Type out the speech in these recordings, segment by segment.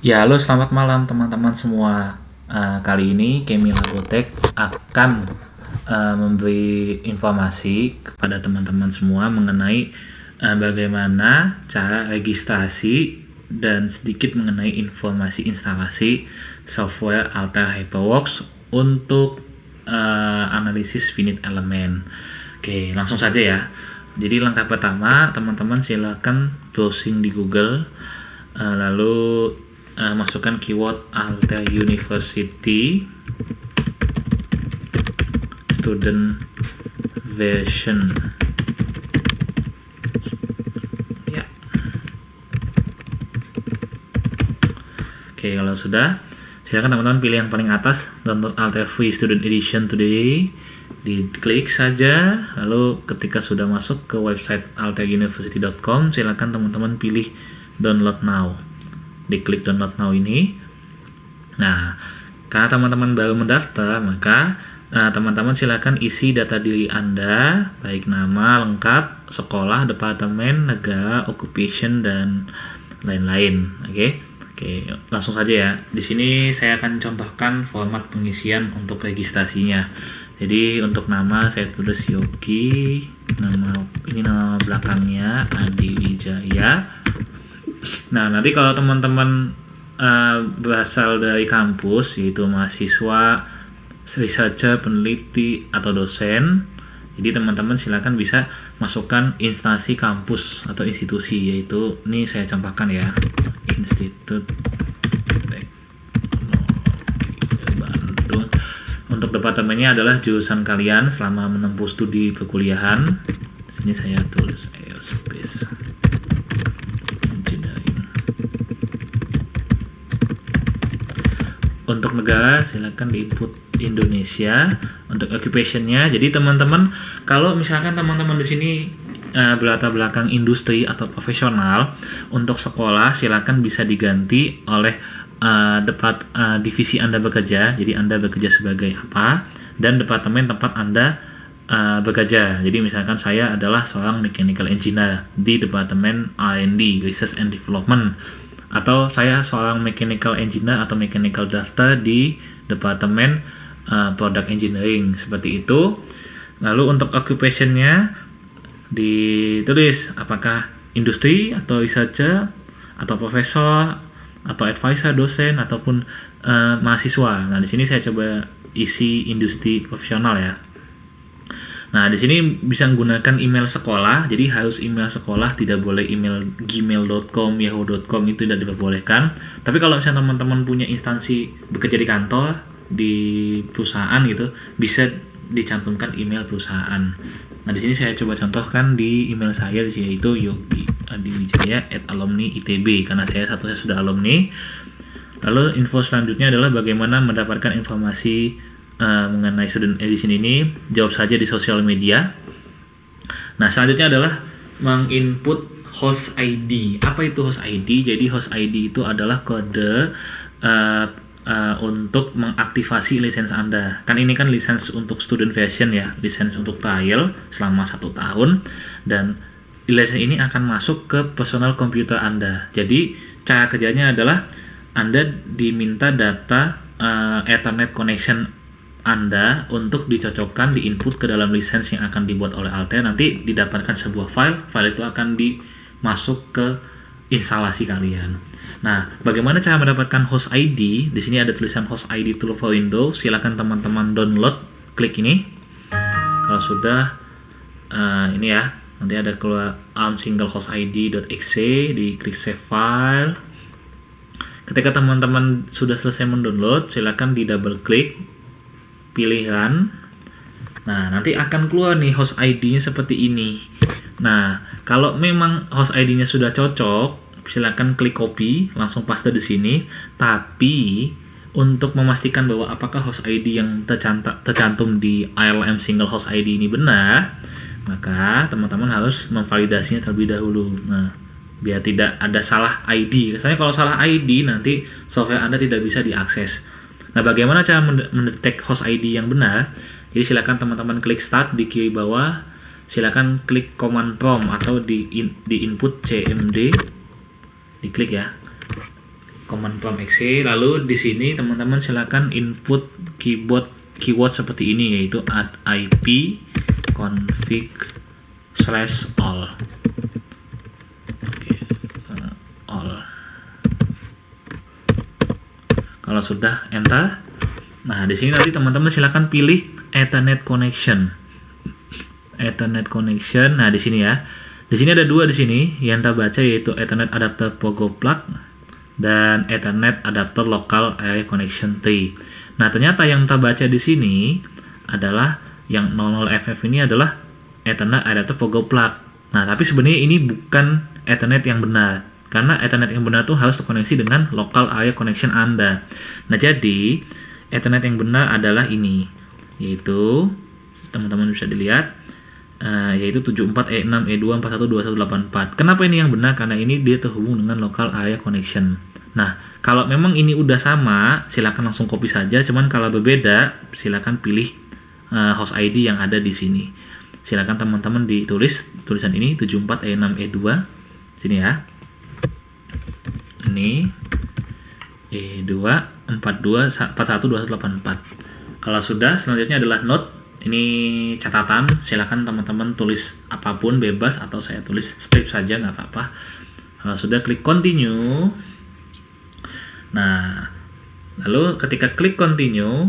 Ya, halo selamat malam teman-teman semua. Kali ini Kemi Labotek akan memberi informasi kepada teman-teman semua mengenai bagaimana cara registrasi dan sedikit mengenai informasi instalasi software Altair HyperWorks untuk analisis finite element. Oke, langsung saja ya. Jadi langkah pertama, teman-teman silakan browsing di Google, lalu masukkan keyword Altair University student version ya. Oke, kalau sudah, silakan teman-teman pilih yang paling atas, download Altair Free Student Edition today, diklik saja. Lalu ketika sudah masuk ke website altairuniversity.com, silakan teman-teman pilih download now, diklik download now ini. Nah, karena teman-teman baru mendaftar, maka teman-teman silakan isi data diri Anda, baik nama lengkap, sekolah, departemen, negara, occupation, dan lain-lain. Oke, langsung saja ya. Di sini saya akan contohkan format pengisian untuk registrasinya. Jadi untuk nama saya tulis Yogi, nama belakangnya Adi Wijaya. Nah, nanti kalau teman-teman berasal dari kampus, yaitu mahasiswa, researcher, peneliti, atau dosen, jadi teman-teman silakan bisa masukkan instansi kampus atau institusi, yaitu ini saya contohkan ya, Institut Teknologi Bandung. Untuk departemennya adalah jurusan kalian selama menempuh studi perkuliahan. Di sini saya tulis aerospace. Untuk negara silakan di-input Indonesia. Untuk occupationnya, jadi teman-teman kalau misalkan teman-teman di sini berlatar belakang industri atau profesional, untuk sekolah silakan bisa diganti oleh divisi Anda bekerja. Jadi Anda bekerja sebagai apa, dan departemen tempat Anda bekerja. Jadi misalkan saya adalah seorang mechanical engineer di departemen R&D, research and development, atau saya seorang mechanical engineer atau mechanical drafter di departemen product engineering, seperti itu. Lalu untuk occupationnya ditulis apakah industri atau researcher atau profesor atau advisor, dosen, ataupun mahasiswa. Nah, di sini saya coba isi industri profesional ya. Nah, di sini bisa menggunakan email sekolah, jadi harus email sekolah, tidak boleh email gmail.com, yahoo.com, itu tidak diperbolehkan. Tapi kalau misalnya teman-teman punya instansi bekerja di kantor, di perusahaan gitu, bisa dicantumkan email perusahaan. Nah, di sini saya coba contohkan di email saya, di sini itu Yogi Adiwijaya @alumni.itb, karena saya sudah alumni. Lalu info selanjutnya adalah bagaimana mendapatkan informasi mengenai student edition ini. Jawab saja di sosial media. Nah, selanjutnya adalah menginput host ID. Apa itu host ID? Jadi host ID itu adalah kode untuk mengaktifasi lisensi Anda. Kan ini kan lisensi untuk student version ya, lisensi untuk trial selama 1 tahun, dan lisensi ini akan masuk ke personal komputer Anda. Jadi cara kerjanya adalah Anda diminta data Ethernet connection Anda untuk dicocokkan, diinput ke dalam lisensi yang akan dibuat oleh Altair. Nanti didapatkan sebuah file itu akan dimasuk ke instalasi kalian. Nah, bagaimana cara mendapatkan host ID? Di sini ada tulisan host ID tool for Windows. Silakan teman-teman download, klik ini. Kalau sudah, ini ya, nanti ada keluar singlehostid.exe, diklik save file. Ketika teman-teman sudah selesai mendownload, silakan di double klik pilihan. Nah, nanti akan keluar nih host ID-nya seperti ini. Nah, kalau memang host ID-nya sudah cocok, silakan klik copy, langsung paste di sini. Tapi untuk memastikan bahwa apakah host ID yang tercantum di ALM single host ID ini benar, maka teman-teman harus memvalidasinya terlebih dahulu. Nah, biar tidak ada salah ID. Misalnya kalau salah ID, nanti software Anda tidak bisa diakses. Nah, bagaimana cara mendetek host ID yang benar? Jadi silakan teman-teman klik start di kiri bawah, silakan klik command prompt atau di input cmd, diklik ya. command prompt exe. Lalu di sini teman-teman silakan input keyword seperti ini, yaitu add ip config/all. All. Kalau sudah enter, nah di sini nanti teman-teman silakan pilih Ethernet connection. Ethernet connection. Nah di sini ya. Di sini ada dua di sini yang kita baca, yaitu Ethernet adapter Pogo plug dan Ethernet adapter local area connection tree. Nah, ternyata yang kita baca di sini adalah yang 00FF ini adalah Ethernet adapter Pogo plug. Nah, tapi sebenarnya ini bukan Ethernet yang benar. Karena Ethernet yang benar itu harus terkoneksi dengan local area connection Anda. Nah, jadi Ethernet yang benar adalah ini, yaitu teman-teman bisa dilihat, yaitu 74E6E2412184. Kenapa ini yang benar? Karena ini dia terhubung dengan local area connection. Nah, kalau memang ini udah sama, silakan langsung copy saja. Cuman kalau berbeda, silakan pilih host ID yang ada di sini. Silakan teman-teman ditulis tulisan ini 74E6E2 sini ya. Ini E2 42412184. Kalau sudah, selanjutnya adalah note. Ini catatan, silakan teman-teman tulis apapun, bebas, atau saya tulis script saja, nggak apa-apa. Kalau sudah, klik continue. Nah, lalu ketika klik continue,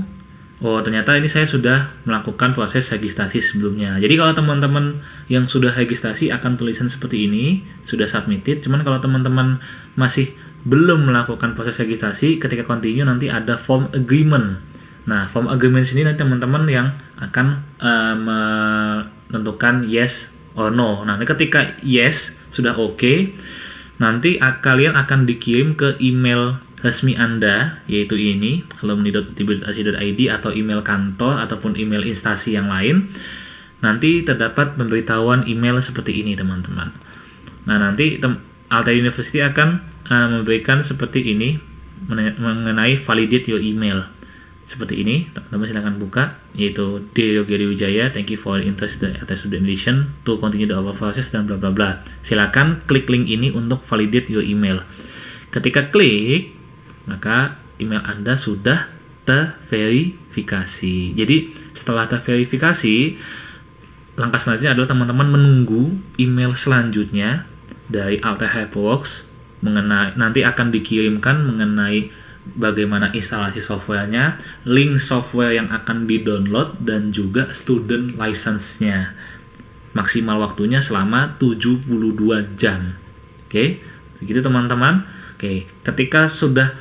oh ternyata ini saya sudah melakukan proses registrasi sebelumnya. Jadi kalau teman-teman yang sudah registrasi akan tulisan seperti ini, sudah submitted. Cuman kalau teman-teman masih belum melakukan proses registrasi, ketika continue nanti ada form agreement. Nah, form agreement sini nanti teman-teman yang akan menentukan yes or no. Nah, ketika yes sudah oke, nanti kalian akan dikirim ke email resmi Anda, yaitu ini alumni.utb.ac.id, atau email kantor ataupun email instansi yang lain. Nanti terdapat pemberitahuan email seperti ini, teman-teman. Nah, nanti Altair University akan memberikan seperti ini mengenai validate your email. Seperti ini, teman-teman silahkan buka, yaitu Dear Yogi Wijaya, thank you for interest the student edition to continue the our process dan bla bla bla. Silakan klik link ini untuk validate your email. Ketika klik, maka email Anda sudah terverifikasi. Jadi setelah terverifikasi, langkah selanjutnya adalah teman-teman menunggu email selanjutnya dari Altair HyperWorks mengenai, nanti akan dikirimkan mengenai bagaimana instalasi softwarenya, link software yang akan di-download, dan juga student license-nya. Maksimal waktunya selama 72 jam. Oke, begitu teman-teman. Oke, ketika sudah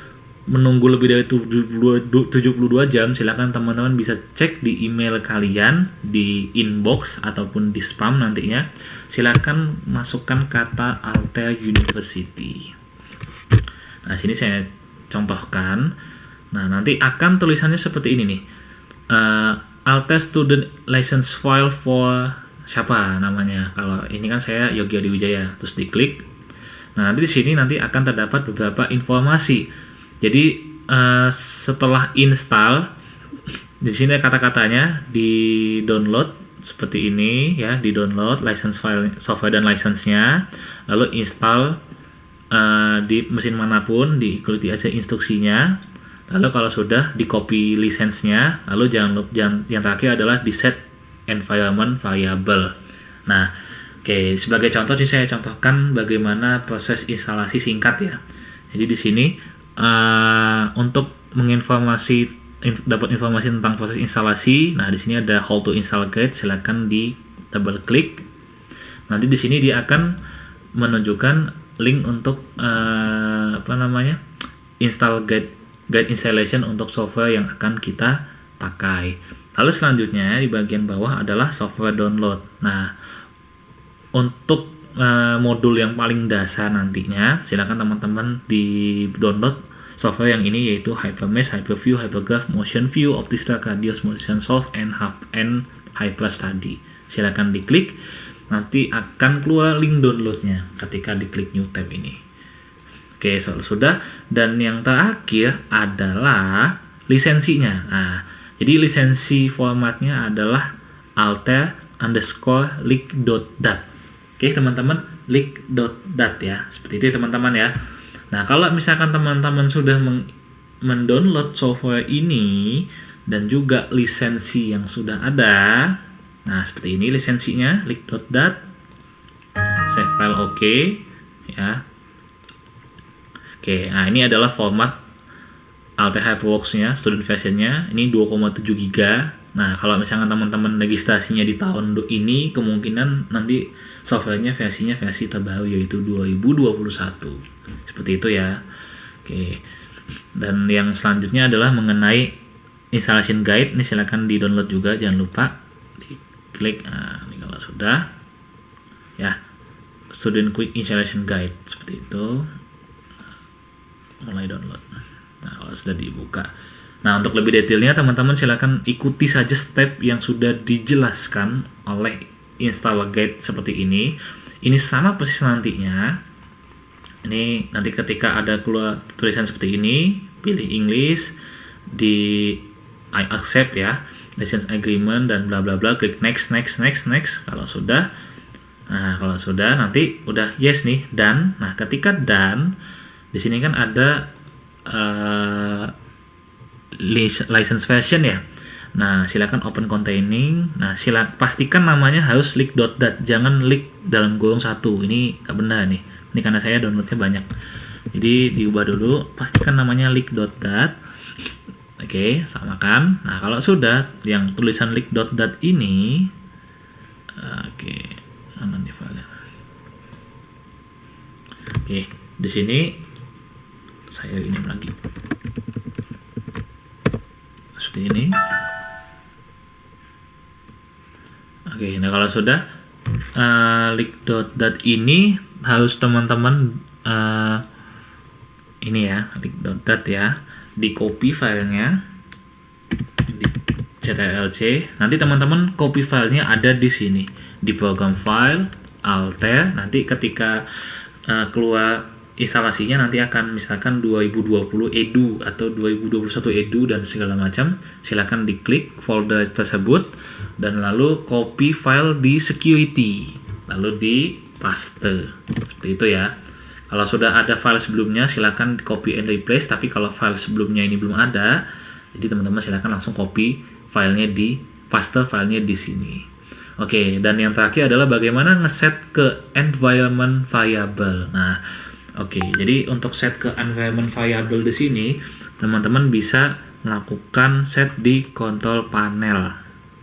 menunggu lebih dari 72 jam, silakan teman-teman bisa cek di email kalian, di inbox ataupun di spam nantinya. Silakan masukkan kata Altair University. Nah, sini saya contohkan. Nah, nanti akan tulisannya seperti ini nih. Altair Student License File for siapa namanya? Kalau ini kan saya Yogi Adiwijaya, terus diklik. Nah, nanti di sini nanti akan terdapat beberapa informasi. Jadi setelah install, di sini kata-katanya di download seperti ini ya, di download license file software dan license-nya, lalu install di mesin manapun, diikuti aja instruksinya. Lalu kalau sudah di copy lisensinya, lalu jangan yang terakhir adalah di set environment variable. Nah, oke, sebagai contoh sih saya contohkan bagaimana proses instalasi singkat ya. Jadi di sini untuk dapat informasi tentang proses instalasi, nah di sini ada how to install guide, silakan di double klik. Nanti di sini dia akan menunjukkan link untuk install guide installation untuk software yang akan kita pakai. Lalu selanjutnya di bagian bawah adalah software download. Nah, untuk modul yang paling dasar nantinya, silakan teman-teman di download software yang ini, yaitu HyperMesh, HyperView, HyperGraph, Motion View, OptiStruct, Radius, Motion Solve, and HyperStudy. Silakan diklik. Nanti akan keluar link downloadnya ketika diklik new tab ini. Oke, sudah. Dan yang terakhir adalah lisensinya. Nah, jadi lisensi formatnya adalah altair_leak.dat. Oke, teman-teman, leak.dat ya. Seperti itu teman-teman ya. Nah, kalau misalkan teman-teman sudah mendownload software ini dan juga lisensi yang sudah ada, nah seperti ini lisensinya, leak.dat, save file oke, ya. Oke, nah ini adalah format Altair HyperWorks-nya, student version-nya, ini 2,7 GB. Nah, kalau misalkan teman-teman registrasinya di tahun ini, kemungkinan nanti softwarenya versinya versi terbaru, yaitu 2021. Seperti itu ya. Oke. Dan yang selanjutnya adalah mengenai installation guide. Ini silahkan di-download juga, jangan lupa. Diklik, nah, ini kalau sudah. Ya, student quick installation guide. Seperti itu. Mulai download. Nah, kalau sudah dibuka. Nah, untuk lebih detailnya teman-teman silakan ikuti saja step yang sudah dijelaskan oleh installer guide seperti ini. Ini sama persis nantinya. Ini nanti ketika ada keluar tulisan seperti ini, pilih English, di I accept ya, license agreement dan bla bla bla, klik next. Kalau sudah, nah kalau sudah nanti udah yes nih, done. Nah, ketika done, di sini kan ada license version ya. Nah, silakan open containing. Nah, pastikan namanya harus leak.dat, jangan leak dalam kurung 1. Ini nggak benar nih. Ini karena saya downloadnya banyak. Jadi diubah dulu, pastikan namanya leak.dat. Oke, samakan. Nah, kalau sudah yang tulisan leak.dat ini, oke, mana nih file? Oke, di sini saya ini lagi seperti ini. Oke, nah kalau sudah leak.dat ini harus teman-teman ini ya, leak.dat ya, di copy filenya di ctrlc. Nanti teman-teman copy filenya ada di sini di program file Altair. Nanti ketika keluar instalasinya nanti akan misalkan 2020 edu atau 2021 edu dan segala macam, silakan diklik folder tersebut dan lalu copy file di security lalu di paste seperti itu ya. Kalau sudah ada file sebelumnya silakan copy and replace, tapi kalau file sebelumnya ini belum ada, jadi teman-teman silakan langsung copy filenya di paste filenya di sini. Oke, dan yang terakhir adalah bagaimana ngeset ke environment variable. Nah, oke, jadi untuk set ke environment variable di sini, teman-teman bisa melakukan set di control panel.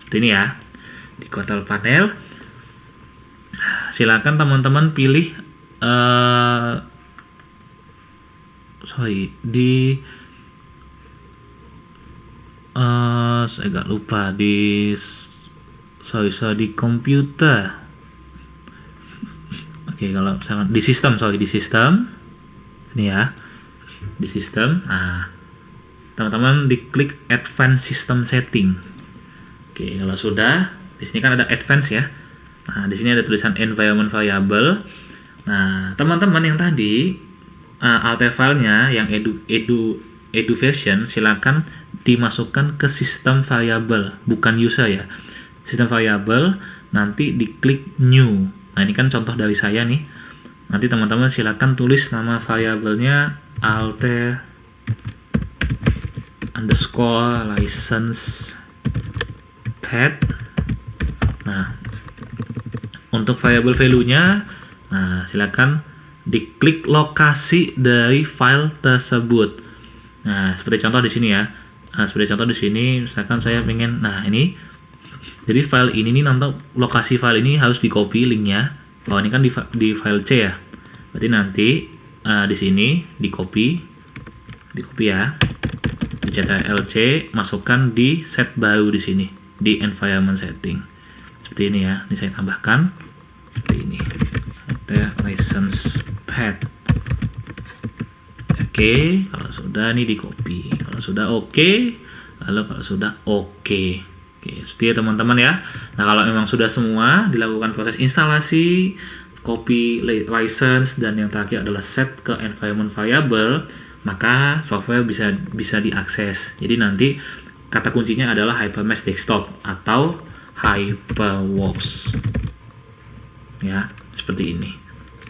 Seperti ini ya. Di control panel, silakan teman-teman pilih saya agak lupa di di komputer. Oke, kalau misalkan di sistem, ini ya, di sistem. Nah, teman-teman diklik advanced system setting. Oke, kalau sudah, di sini kan ada advanced ya. Nah, di sini ada tulisan environment variable. Nah, teman-teman yang tadi Altair filenya yang edu version, silakan dimasukkan ke sistem variable, bukan user ya. Sistem variable, nanti diklik new. Nah, ini kan contoh dari saya nih. Nanti teman-teman silakan tulis nama variabelnya Altair underscore license path. Nah, untuk variabel value-nya, nah silakan diklik lokasi dari file tersebut. Nah, seperti contoh di sini ya. Nah, seperti contoh di sini, misalkan saya pengen, nah ini, jadi file ini nih, nanti lokasi file ini harus di copy linknya. Oh, ini kan di file C ya. Berarti nanti di sini di copy ya. Di ctrl-C, masukkan di set baru di sini di environment setting. Seperti ini ya. Ini saya tambahkan seperti ini. License path. Oke, kalau sudah nih di copy. Kalau sudah oke, lalu kalau sudah oke. Oke, seperti itu teman-teman ya. Nah, kalau memang sudah semua dilakukan proses instalasi, copy license, dan yang terakhir adalah set ke environment variable, maka software bisa diakses. Jadi nanti kata kuncinya adalah HyperMesh Desktop atau HyperWorks. Ya, seperti ini.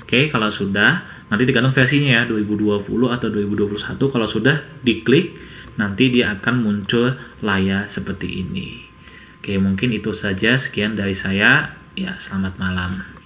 Oke, kalau sudah, Nanti tergantung versinya ya, 2020 atau 2021. Kalau sudah diklik, nanti dia akan muncul layar seperti ini. Oke, mungkin itu saja. Sekian dari saya. Ya, selamat malam.